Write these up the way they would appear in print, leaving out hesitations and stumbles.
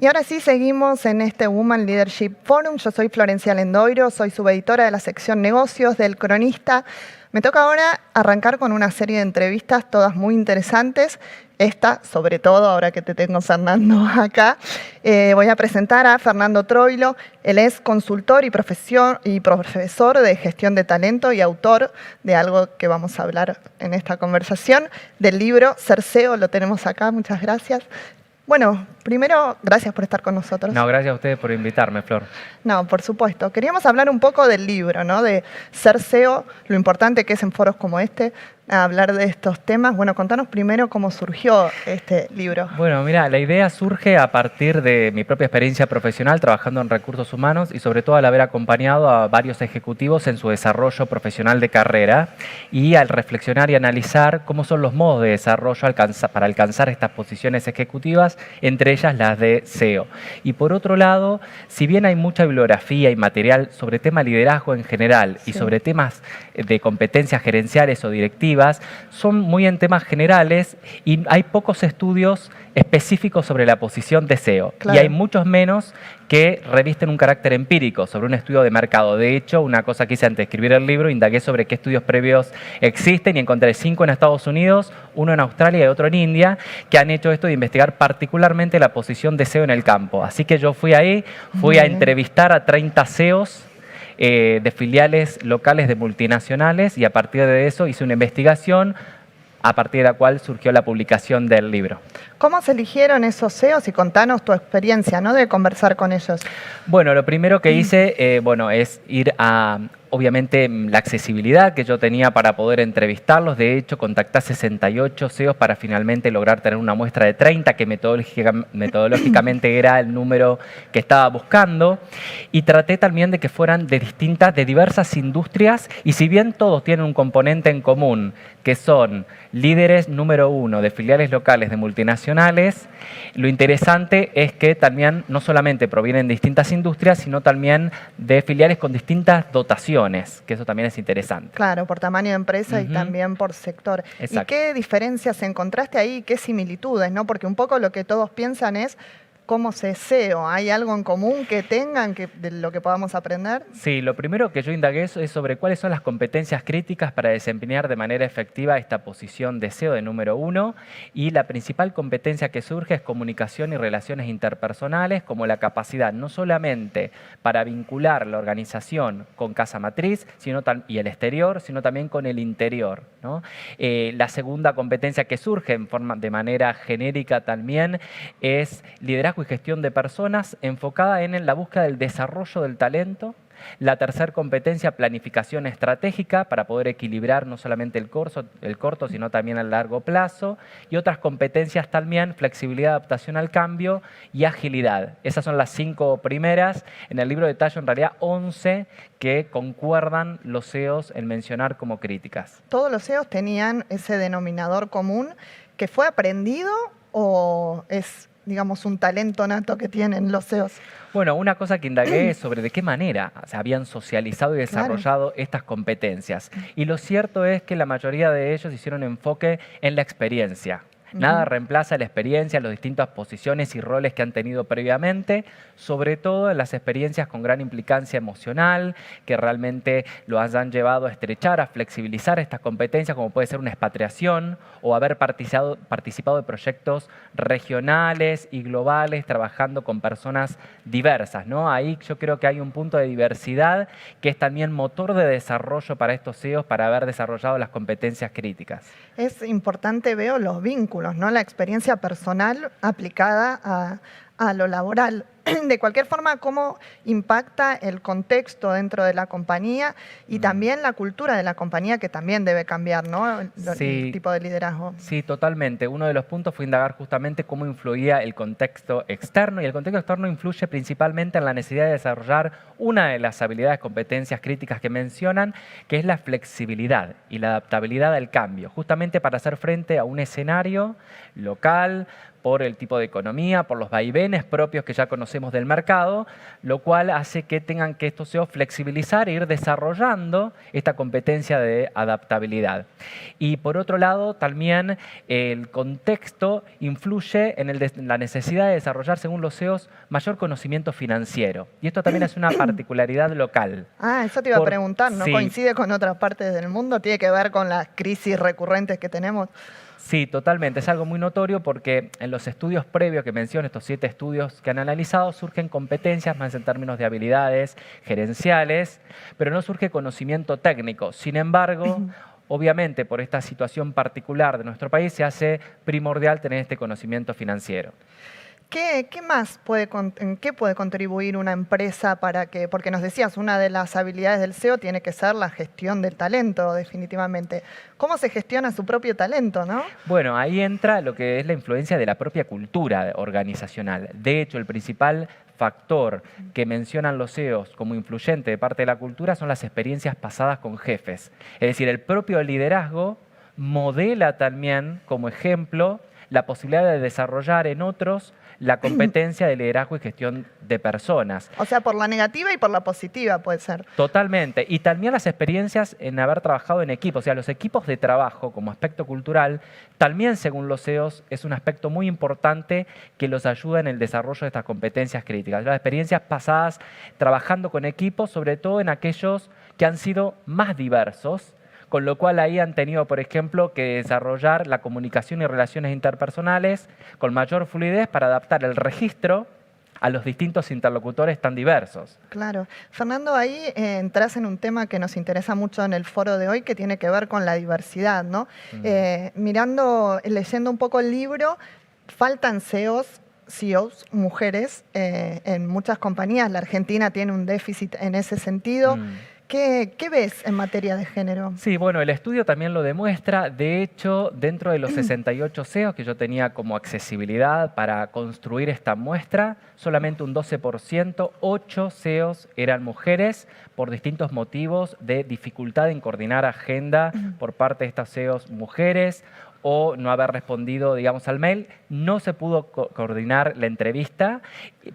Y ahora sí, seguimos en este Woman Leadership Forum. Yo soy Florencia Lendoiro, soy subeditora de la sección Negocios del Cronista. Me toca ahora arrancar con una serie de entrevistas, todas muy interesantes. Esta, sobre todo, ahora que te tengo, Fernando, acá. Voy a presentar a Fernando Troilo. Él es consultor y profesor de gestión de talento y autor de algo que vamos a hablar en esta conversación, del libro Ser SEO. Lo tenemos acá, muchas gracias. Bueno, primero, gracias por estar con nosotros. No, gracias a ustedes por invitarme, Flor. No, por supuesto. Queríamos hablar un poco del libro, ¿no? De Ser SEO, lo importante que es en foros como este, hablar de estos temas. Bueno, contanos primero cómo surgió este libro. Bueno, mira, la idea surge a partir de mi propia experiencia profesional trabajando en recursos humanos y sobre todo al haber acompañado a varios ejecutivos en su desarrollo profesional de carrera y al reflexionar y analizar cómo son los modos de desarrollo para alcanzar estas posiciones ejecutivas, entre ellas las de SEO. Y por otro lado, si bien hay mucha bibliografía y material sobre tema liderazgo en general y sobre temas de competencias gerenciales o directivas, son muy en temas generales y hay pocos estudios específicos sobre la posición de SEO. Claro. Y hay muchos menos que revisten un carácter empírico sobre un estudio de mercado. De hecho, una cosa que hice antes de escribir el libro, indagué sobre qué estudios previos existen y encontré 5 en Estados Unidos, 1 en Australia y otro en India, que han hecho esto de investigar particularmente la posición de SEO en el campo. Así que yo fui ahí, fui a entrevistar a 30 SEOs de filiales locales de multinacionales y a partir de eso hice una investigación a partir de la cual surgió la publicación del libro. ¿Cómo se eligieron esos SEOs? Y contanos tu experiencia, ¿no?, de conversar con ellos. Bueno, lo primero que hice es ir a, obviamente, la accesibilidad que yo tenía para poder entrevistarlos. De hecho, contacté a 68 SEOs para finalmente lograr tener una muestra de 30, que metodológicamente era el número que estaba buscando. Y traté también de que fueran de diversas industrias, y si bien todos tienen un componente en común, que son líderes número 1 de filiales locales de multinacionales, lo interesante es que también no solamente provienen de distintas industrias, sino también de filiales con distintas dotaciones, que eso también es interesante. Claro, por tamaño de empresa y también por sector. Exacto. ¿Y qué diferencias encontraste ahí? ¿Qué similitudes, no? Porque un poco lo que todos piensan es cómo se SEO. ¿Hay algo en común que tengan de lo que podamos aprender? Sí, lo primero que yo indagué es sobre cuáles son las competencias críticas para desempeñar de manera efectiva esta posición de SEO de número 1, y la principal competencia que surge es comunicación y relaciones interpersonales, como la capacidad no solamente para vincular la organización con casa matriz y el exterior, sino también con el interior, ¿no? La segunda competencia que surge de manera genérica también es liderazgo y gestión de personas enfocada en la búsqueda del desarrollo del talento. La tercera competencia, planificación estratégica para poder equilibrar no solamente el corto, sino también el largo plazo. Y otras competencias también, flexibilidad, adaptación al cambio y agilidad. Esas son las 5 primeras. En el libro detallo en realidad 11 que concuerdan los SEOs en mencionar como críticas. ¿Todos los SEOs tenían ese denominador común que fue aprendido o es, digamos, un talento nato que tienen los SEOs? Bueno, una cosa que indagué es sobre de qué manera se habían socializado y desarrollado estas competencias. Y lo cierto es que la mayoría de ellos hicieron enfoque en la experiencia. Nada reemplaza la experiencia, las distintas posiciones y roles que han tenido previamente, sobre todo en las experiencias con gran implicancia emocional, que realmente lo hayan llevado a estrechar, a flexibilizar estas competencias, como puede ser una expatriación o haber participado de proyectos regionales y globales, trabajando con personas diversas, ¿no? Ahí yo creo que hay un punto de diversidad que es también motor de desarrollo para estos SEOs, para haber desarrollado las competencias críticas. Es importante, veo, los vínculos, ¿no? La experiencia personal aplicada a lo laboral. De cualquier forma, ¿cómo impacta el contexto dentro de la compañía y también la cultura de la compañía, que también debe cambiar, ¿no? El tipo de liderazgo. Sí, totalmente. Uno de los puntos fue indagar justamente cómo influía el contexto externo, y el contexto externo influye principalmente en la necesidad de desarrollar una de las habilidades, competencias críticas que mencionan, que es la flexibilidad y la adaptabilidad al cambio, justamente para hacer frente a un escenario local, por el tipo de economía, por los vaivenes propios que ya conocemos del mercado, lo cual hace que tengan que estos CEOs flexibilizar e ir desarrollando esta competencia de adaptabilidad. Y por otro lado, también el contexto influye en la necesidad de desarrollar, según los CEOs, mayor conocimiento financiero. Y esto también es una particularidad local. Ah, eso te iba a preguntar, ¿no Sí. coincide con otras partes del mundo? ¿Tiene que ver con las crisis recurrentes que tenemos? Sí, totalmente. Es algo muy notorio porque en los estudios previos que menciono, estos 7 estudios que han analizado, surgen competencias más en términos de habilidades gerenciales, pero no surge conocimiento técnico. Sin embargo, obviamente, por esta situación particular de nuestro país, se hace primordial tener este conocimiento financiero. ¿Qué más en qué puede contribuir una empresa para que, porque nos decías, una de las habilidades del CEO tiene que ser la gestión del talento, definitivamente. ¿Cómo se gestiona su propio talento, no? Bueno, ahí entra lo que es la influencia de la propia cultura organizacional. De hecho, el principal factor que mencionan los CEOs como influyente de parte de la cultura son las experiencias pasadas con jefes. Es decir, el propio liderazgo modela también como ejemplo la posibilidad de desarrollar en otros la competencia de liderazgo y gestión de personas. O sea, por la negativa y por la positiva puede ser. Totalmente. Y también las experiencias en haber trabajado en equipo. O sea, los equipos de trabajo como aspecto cultural, también según los CEOs, es un aspecto muy importante que los ayuda en el desarrollo de estas competencias críticas. Las experiencias pasadas trabajando con equipos, sobre todo en aquellos que han sido más diversos, con lo cual ahí han tenido, por ejemplo, que desarrollar la comunicación y relaciones interpersonales con mayor fluidez para adaptar el registro a los distintos interlocutores tan diversos. Claro. Fernando, ahí entras en un tema que nos interesa mucho en el foro de hoy, que tiene que ver con la diversidad, ¿no? Leyendo un poco el libro, faltan CEOs mujeres en muchas compañías. La Argentina tiene un déficit en ese sentido. ¿Qué ves en materia de género? Sí, bueno, el estudio también lo demuestra. De hecho, dentro de los 68 CEOs que yo tenía como accesibilidad para construir esta muestra, solamente un 12%, 8 CEOs eran mujeres por distintos motivos de dificultad en coordinar agenda por parte de estas CEOs mujeres, o no haber respondido, digamos, al mail. No se pudo coordinar la entrevista,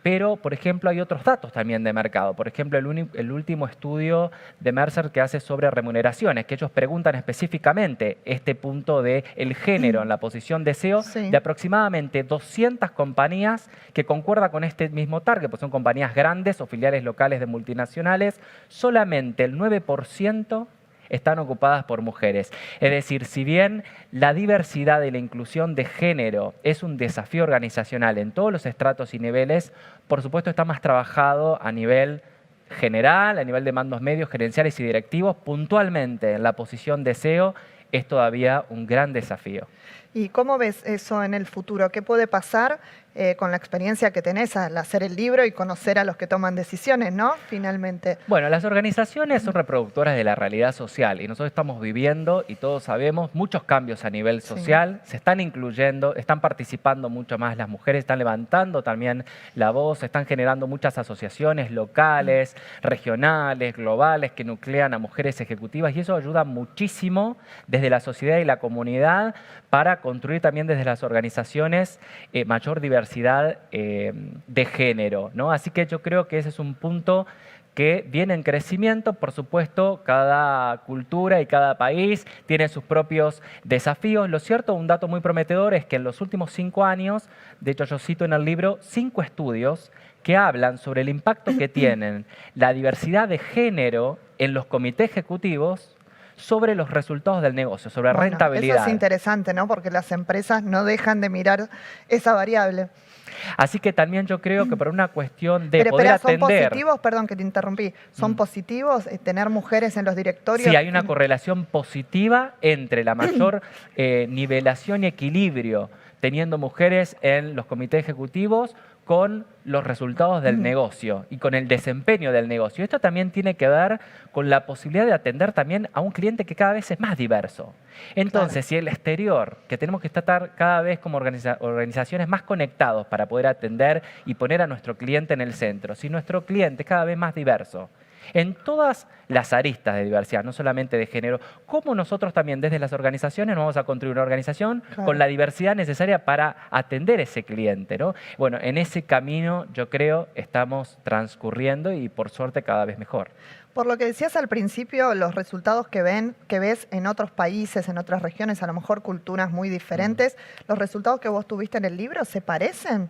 pero, por ejemplo, hay otros datos también de mercado. Por ejemplo, el último estudio de Mercer que hace sobre remuneraciones, que ellos preguntan específicamente este punto del género en la posición de CEO, Sí. de aproximadamente 200 compañías que concuerdan con este mismo target, pues son compañías grandes o filiales locales de multinacionales, solamente el 9% están ocupadas por mujeres. Es decir, si bien la diversidad y la inclusión de género es un desafío organizacional en todos los estratos y niveles, por supuesto está más trabajado a nivel general, a nivel de mandos medios, gerenciales y directivos. Puntualmente en la posición de CEO es todavía un gran desafío. ¿Y cómo ves eso en el futuro? ¿Qué puede pasar con la experiencia que tenés al hacer el libro y conocer a los que toman decisiones, ¿no? Finalmente. Bueno, las organizaciones son reproductoras de la realidad social y nosotros estamos viviendo, y todos sabemos, muchos cambios a nivel social. Se están incluyendo, están participando mucho más las mujeres, están levantando también la voz, se están generando muchas asociaciones locales, regionales, globales, que nuclean a mujeres ejecutivas, y eso ayuda muchísimo desde la sociedad y la comunidad para construir también desde las organizaciones mayor diversidad de género, ¿no? Así que yo creo que ese es un punto que viene en crecimiento. Por supuesto, cada cultura y cada país tiene sus propios desafíos. Lo cierto, un dato muy prometedor es que en los últimos 5 años, de hecho yo cito en el libro 5 estudios que hablan sobre el impacto que tienen la diversidad de género en los comités ejecutivos sobre los resultados del negocio, sobre rentabilidad. Eso es interesante, ¿no? Porque las empresas no dejan de mirar esa variable. Así que también yo creo que por una cuestión de Pero poder espera, ¿son atender... positivos? Perdón que te interrumpí. ¿Son positivos tener mujeres en los directorios? Sí, hay una correlación positiva entre la mayor nivelación y equilibrio teniendo mujeres en los comités ejecutivos con los resultados del negocio y con el desempeño del negocio. Esto también tiene que ver con la posibilidad de atender también a un cliente que cada vez es más diverso. Entonces, si el exterior, que tenemos que estar cada vez como organizaciones más conectados para poder atender y poner a nuestro cliente en el centro, si nuestro cliente es cada vez más diverso en todas las aristas de diversidad, no solamente de género, cómo nosotros también desde las organizaciones nos vamos a construir una organización con la diversidad necesaria para atender ese cliente, ¿no? Bueno, en ese camino yo creo estamos transcurriendo y por suerte cada vez mejor. Por lo que decías al principio, los resultados que ves en otros países, en otras regiones, a lo mejor culturas muy diferentes, ¿los resultados que vos tuviste en el libro se parecen?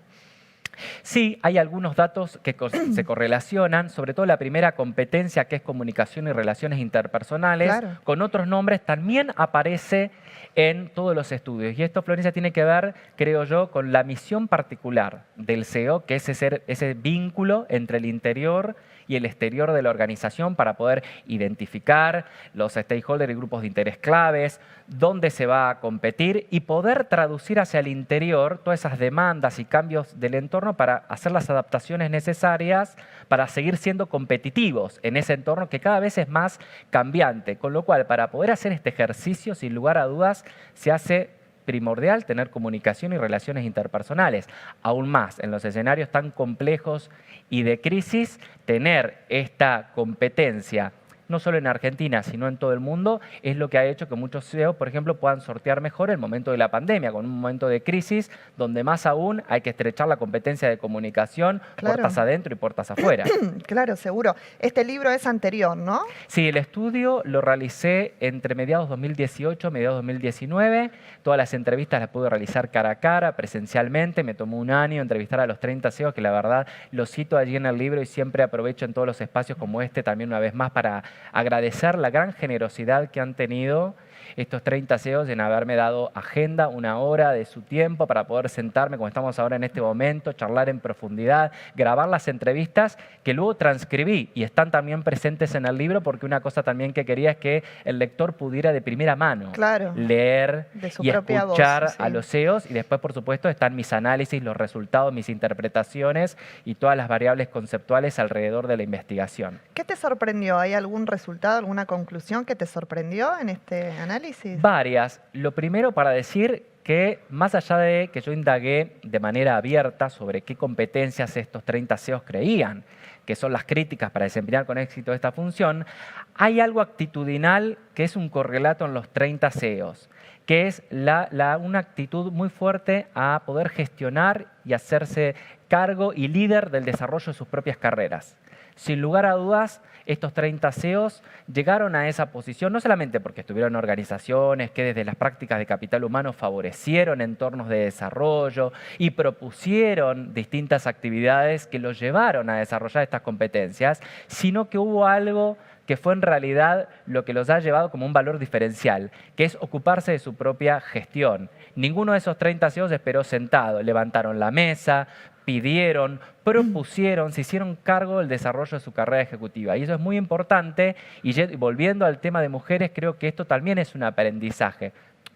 Sí, hay algunos datos que se correlacionan, sobre todo la primera competencia, que es comunicación y relaciones interpersonales, Claro. con otros nombres, también aparece en todos los estudios. Y esto, Florencia, tiene que ver, creo yo, con la misión particular del CEO, que es ese vínculo entre el interior y el exterior de la organización para poder identificar los stakeholders y grupos de interés claves, dónde se va a competir y poder traducir hacia el interior todas esas demandas y cambios del entorno para hacer las adaptaciones necesarias para seguir siendo competitivos en ese entorno que cada vez es más cambiante. Con lo cual, para poder hacer este ejercicio, sin lugar a dudas, se hace primordial tener comunicación y relaciones interpersonales. Aún más, en los escenarios tan complejos y de crisis, tener esta competencia, no solo en Argentina, sino en todo el mundo, es lo que ha hecho que muchos CEOs, por ejemplo, puedan sortear mejor el momento de la pandemia, con un momento de crisis, donde más aún hay que estrechar la competencia de comunicación, Claro. puertas adentro y puertas afuera. Claro, seguro. Este libro es anterior, ¿no? Sí, el estudio lo realicé entre mediados 2018 y mediados 2019. Todas las entrevistas las pude realizar cara a cara, presencialmente. Me tomó un año entrevistar a los 30 CEOs, que la verdad los cito allí en el libro y siempre aprovecho en todos los espacios como este también una vez más para agradecer la gran generosidad que han tenido estos 30 CEOs en haberme dado agenda, una hora de su tiempo para poder sentarme, como estamos ahora en este momento, charlar en profundidad, grabar las entrevistas que luego transcribí y están también presentes en el libro, porque una cosa también que quería es que el lector pudiera de primera mano leer de su y propia escuchar voz, sí. a los CEOs, y después, por supuesto, están mis análisis, los resultados, mis interpretaciones y todas las variables conceptuales alrededor de la investigación. ¿Qué te sorprendió? ¿Hay algún resultado, alguna conclusión que te sorprendió en este análisis? Varias. Lo primero, para decir que más allá de que yo indagué de manera abierta sobre qué competencias estos 30 CEOs creían que son las críticas para desempeñar con éxito esta función, hay algo actitudinal que es un correlato en los 30 CEOs, que es una actitud muy fuerte a poder gestionar y hacerse cargo y líder del desarrollo de sus propias carreras. Sin lugar a dudas, estos 30 CEOs llegaron a esa posición no solamente porque estuvieron en organizaciones que desde las prácticas de capital humano favorecieron entornos de desarrollo y propusieron distintas actividades que los llevaron a desarrollar estas competencias, sino que hubo algo que fue en realidad lo que los ha llevado como un valor diferencial, que es ocuparse de su propia gestión. Ninguno de esos 30 CEOs esperó sentado, levantaron la mesa, pidieron, propusieron, se hicieron cargo del desarrollo de su carrera ejecutiva. Y eso es muy importante. Y volviendo al tema de mujeres, creo que esto también es un aprendizaje.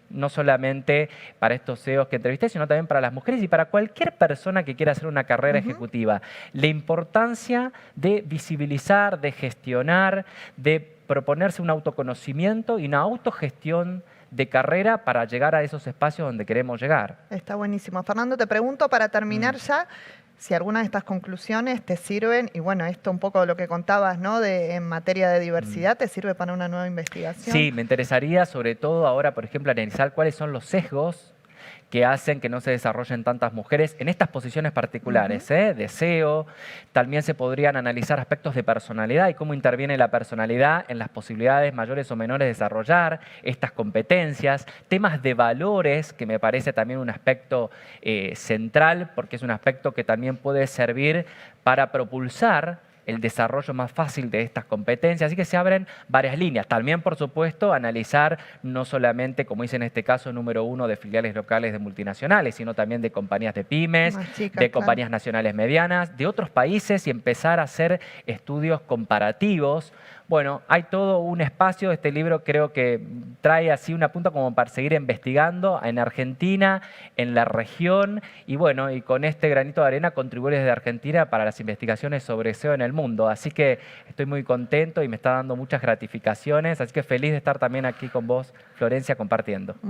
No solamente para estos CEOs que entrevisté, sino también para las mujeres y para cualquier persona que quiera hacer una carrera ejecutiva. La importancia de visibilizar, de gestionar, de proponerse un autoconocimiento y una autogestión de carrera para llegar a esos espacios donde queremos llegar. Está buenísimo. Fernando, te pregunto para terminar ya, si alguna de estas conclusiones te sirven, y bueno, esto un poco de lo que contabas, ¿no? En materia de diversidad, ¿te sirve para una nueva investigación? Sí, me interesaría sobre todo ahora, por ejemplo, analizar cuáles son los sesgos que hacen que no se desarrollen tantas mujeres en estas posiciones particulares, de CEO. También se podrían analizar aspectos de personalidad y cómo interviene la personalidad en las posibilidades mayores o menores de desarrollar estas competencias. Temas de valores, que me parece también un aspecto central, porque es un aspecto que también puede servir para propulsar el desarrollo más fácil de estas competencias. Así que se abren varias líneas. También, por supuesto, analizar no solamente, como hice en este caso, número 1 de filiales locales de multinacionales, sino también de compañías de pymes, de compañías nacionales medianas, de otros países y empezar a hacer estudios comparativos. Bueno, hay todo un espacio. Este libro creo que trae así una punta como para seguir investigando en Argentina, en la región, y bueno, y con este granito de arena contribuir desde Argentina para las investigaciones sobre SEO en el mundo. Así que estoy muy contento y me está dando muchas gratificaciones, así que feliz de estar también aquí con vos, Florencia, compartiendo.